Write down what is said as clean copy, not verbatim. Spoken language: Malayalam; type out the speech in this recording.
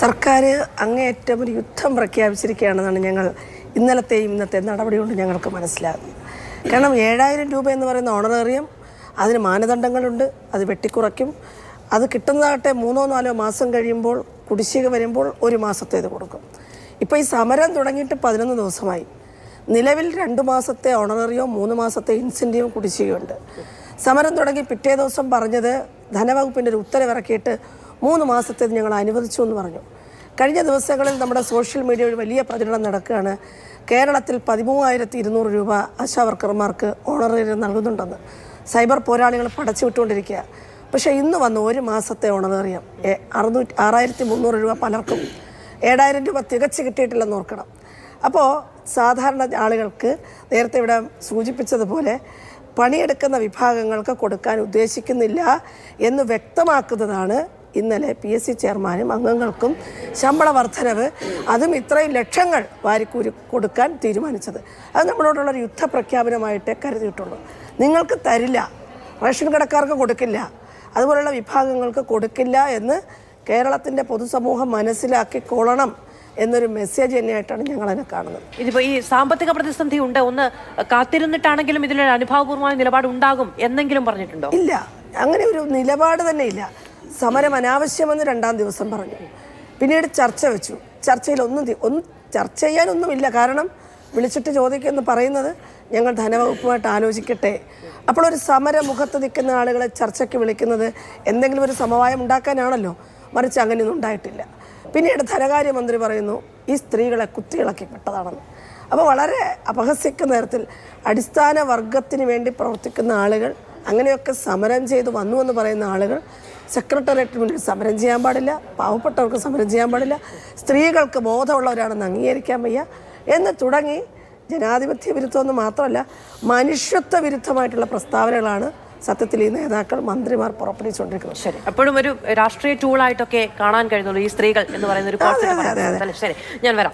സർക്കാർ അങ്ങേയറ്റം ഒരു യുദ്ധം പ്രഖ്യാപിച്ചിരിക്കുകയാണെന്നാണ് ഞങ്ങൾ ഇന്നത്തെ നടപടി കൊണ്ട് ഞങ്ങൾക്ക് മനസ്സിലാകുന്നത്. കാരണം 7000 രൂപ എന്ന് പറയുന്ന ഓണറേറിയം അതിന് മാനദണ്ഡങ്ങളുണ്ട്, അത് വെട്ടിക്കുറയ്ക്കും. അത് കിട്ടുന്നതാകട്ടെ 3-4 മാസം കഴിയുമ്പോൾ കുടിശ്ശിക വരുമ്പോൾ 1 മാസത്തേത് കൊടുക്കും. ഇപ്പോൾ ഈ സമരം തുടങ്ങിയിട്ട് 11 ദിവസമായി. നിലവിൽ 2 മാസത്തെ ഓണറേറിയവും 3 മാസത്തെ ഇൻസെൻറ്റീവും കുടിശ്ശികയുണ്ട്. സമരം തുടങ്ങി പിറ്റേ ദിവസം പറഞ്ഞത് ധനവകുപ്പിൻ്റെ ഒരു ഉത്തരവിറക്കിയിട്ട് 3 മാസത്തേത് ഞങ്ങൾ അനുവദിച്ചു എന്ന് പറഞ്ഞു. കഴിഞ്ഞ ദിവസങ്ങളിൽ നമ്മുടെ സോഷ്യൽ മീഡിയയിൽ വലിയ പ്രചരണം നടക്കുകയാണ്. കേരളത്തിൽ 13,200 രൂപ ആശാവർക്കർമാർക്ക് ഓണറേറിയം നൽകുന്നുണ്ടെന്ന് സൈബർ പോരാളികൾ പടച്ചു വിട്ടുകൊണ്ടിരിക്കുക. പക്ഷേ ഇന്ന് വന്ന് 1 മാസത്തെ ഓണറേറിയം 6,300 രൂപ പലർക്കും, 7,000 രൂപ തികച്ച് കിട്ടിയിട്ടില്ലെന്ന് ഓർക്കണം. അപ്പോൾ സാധാരണ ആളുകൾക്ക് നേരത്തെ ഇവിടെ സൂചിപ്പിച്ചതുപോലെ പണിയെടുക്കുന്ന വിഭാഗങ്ങൾക്ക് കൊടുക്കാൻ ഉദ്ദേശിക്കുന്നില്ല എന്ന് വ്യക്തമാക്കുന്നതാണ് ഇന്നലെ PSC ചെയർമാനും അംഗങ്ങൾക്കും ശമ്പള വർധനവ്, അതും ഇത്രയും ലക്ഷങ്ങൾ വാരിക്കൂരി കൊടുക്കാൻ തീരുമാനിച്ചത്. അത് നമ്മളോടുള്ളൊരു യുദ്ധപ്രഖ്യാപനമായിട്ടേ കരുതിയിട്ടുള്ളൂ. നിങ്ങൾക്ക് തരില്ല, റേഷൻ കടക്കാർക്ക് കൊടുക്കില്ല, അതുപോലുള്ള വിഭാഗങ്ങൾക്ക് കൊടുക്കില്ല എന്ന് കേരളത്തിൻ്റെ പൊതുസമൂഹം മനസ്സിലാക്കിക്കൊള്ളണം എന്നൊരു മെസ്സേജ് തന്നെയായിട്ടാണ് ഞങ്ങളതിനെ കാണുന്നത്. ഇതിപ്പോൾ ഈ സാമ്പത്തിക പ്രതിസന്ധി ഉണ്ട്, ഒന്ന് കാത്തിരുന്നിട്ടാണെങ്കിലും ഇതിലൊരു അനുഭാവപൂർവമായ നിലപാട് ഉണ്ടാകും എന്നെങ്കിലും പറഞ്ഞിട്ടുണ്ടോ? ഇല്ല, അങ്ങനെ ഒരു നിലപാട് തന്നെ ഇല്ല. സമരം അനാവശ്യമെന്ന് 2-ാം ദിവസം പറഞ്ഞു. പിന്നീട് ചർച്ച വെച്ചു. ചർച്ചയിൽ ഒന്നും ചർച്ച ചെയ്യാനൊന്നുമില്ല. കാരണം വിളിച്ചിട്ട് ചോദിക്കുമെന്ന് പറയുന്നത് ഞങ്ങൾ ധനവകുപ്പുമായിട്ട് ആലോചിക്കട്ടെ. അപ്പോൾ ഒരു സമരമുഖത്ത് നിൽക്കുന്ന ആളുകളെ ചർച്ചയ്ക്ക് വിളിക്കുന്നത് എന്തെങ്കിലും ഒരു സമവായം ഉണ്ടാക്കാനാണല്ലോ, മറിച്ച് അങ്ങനെയൊന്നും ഉണ്ടായിട്ടില്ല. പിന്നീട് ധനകാര്യമന്ത്രി പറയുന്നു ഈ സ്ത്രീകളെ കുത്തിയിളക്കി വിട്ടതാണെന്ന്. അപ്പോൾ വളരെ അപഹസിക്കുന്ന തരത്തിൽ അടിസ്ഥാന വർഗത്തിന് വേണ്ടി പ്രവർത്തിക്കുന്ന ആളുകൾ, അങ്ങനെയൊക്കെ സമരം ചെയ്ത് വന്നു എന്ന് പറയുന്ന ആളുകൾ സെക്രട്ടേറിയറ്റിന് മുന്നിൽ സമരം ചെയ്യാൻ പാടില്ല, പാവപ്പെട്ടവർക്ക് സമരം ചെയ്യാൻ പാടില്ല, സ്ത്രീകൾക്ക് ബോധമുള്ളവരാണെന്ന് അംഗീകരിക്കാൻ വയ്യ എന്ന് തുടങ്ങി ജനാധിപത്യ വിരുദ്ധമെന്ന് മാത്രമല്ല മനുഷ്യത്വ വിരുദ്ധമായിട്ടുള്ള പ്രസ്താവനകളാണ് സത്യത്തിൽ ഈ നേതാക്കൾ, മന്ത്രിമാർ പുറപ്പെടുവിച്ചുകൊണ്ടിരിക്കുന്നത്. ശരി, അപ്പോഴും ഒരു രാഷ്ട്രീയ ടൂളായിട്ടൊക്കെ കാണാൻ കഴിയുന്നുള്ളൂ ഈ സ്ത്രീകൾ എന്ന് പറയുന്ന ഒരു കോൺസെപ്റ്റ്. ശരി, ഞാൻ വരാം.